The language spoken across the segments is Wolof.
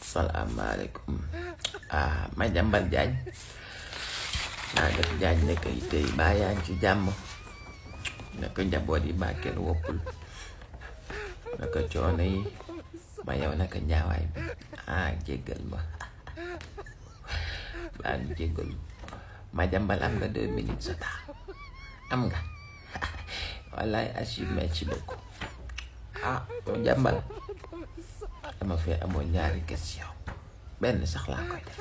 Assalamualaikum. Madiambal Diagne naa def Diagne nekk tey baa yaa ngi ci jàmm naka njaboot yi baa kenn woppul naka coono yi ma yow naka ñaawaay bi jéggal ma baa ngi jéggal Madiambal am nga 2 minutes sa taa am nga wallaay Achille merci beaucoup Madiambal dama fee amoon ñaari question benn sax laa koy def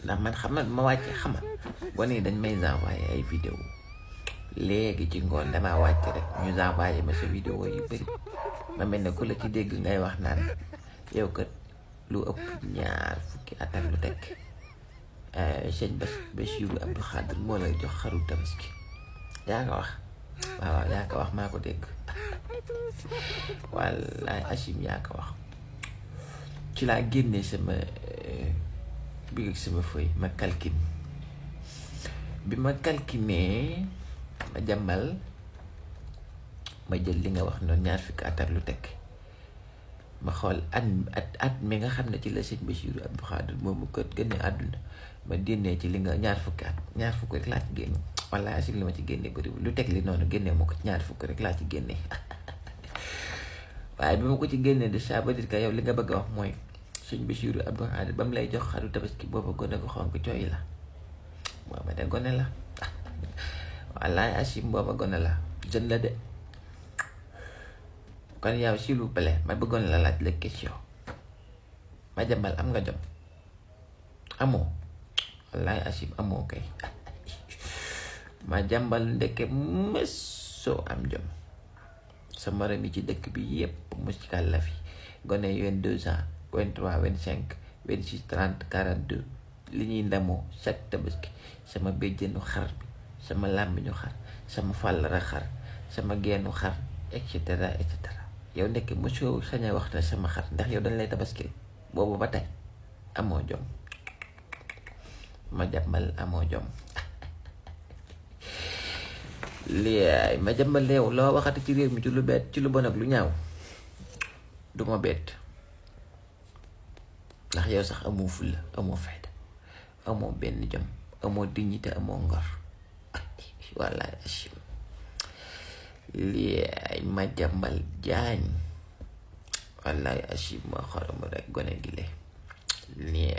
ndax man xamal ma wàcce xamal gone yi dañ may envoyé ay vidéo léegi ci ngoon damaa wàcc rek ñu envoyé ma sa vidéo yu bëri ma mel ne ku la ci dégg ngay wax naan yow kat lu ëpp 2 fukki at ak lu teg sëñ Bassirou Abdou Khadre moo lay jox xaru tabaski yaa nga wax waaw yaa ko wax maa ko dégg wallaay Achim yaa ko wax ci laa génnee sama bi sama feuille ma calcule bi ma calculé Madiambal ma jël li nga wax noonu 2 fukki at ak lu teg ma xool at mi nga xam ne ci la sëñ Bassirou Abdou Khadre moomu kët gënne àdduna ma génnee ci li nga 2 fukki at 2 fukki rek laa ci génne wallaay Achim li ma ci génne bëriwul lu teg li noonu génnee ma ko 2 fukki rek laa ci génne waaye bi ma ko ci génnee de ça veut dire que yow li nga bëgg a wax mooy sëñ Bassirou Abdou Khadre ba mu lay jox xaru tabaski booba gone ko xonk cooy la booba de gone la wallaay Achim booba gone la jeune la de kon yow s'il vous plaît ma bëggoon la laaj la question Madiambal am nga jom amoo wallaay Achim amoo kay Madiambal ndeke mësoo am jom sama morom yi ci dëkk bi yépp musikal la fi gone yi 22 ans 23 25 26 30 42 li ñuy ndamoo chaque tabaski sama béjjenu xar bi sama làmmiñu xar sama fàllara xar sama geenu xar et cetera yow nekk mosoo sañ a wax na sama xar ndax yow dañ lay tabaskil boobu ba tey amoo jom Madiambal amoo jom lii Madiambal yow loo waxati ci réew mi ci lu bett ci lu bon ak lu ñaaw duma bett ndax yow sax amoo fulla amoo fayda amoo benn jom amoo dignité amoo ngor wallaay Achim lii Madiambal Diagne wallaay Achim ma xorom rek gone gi le lii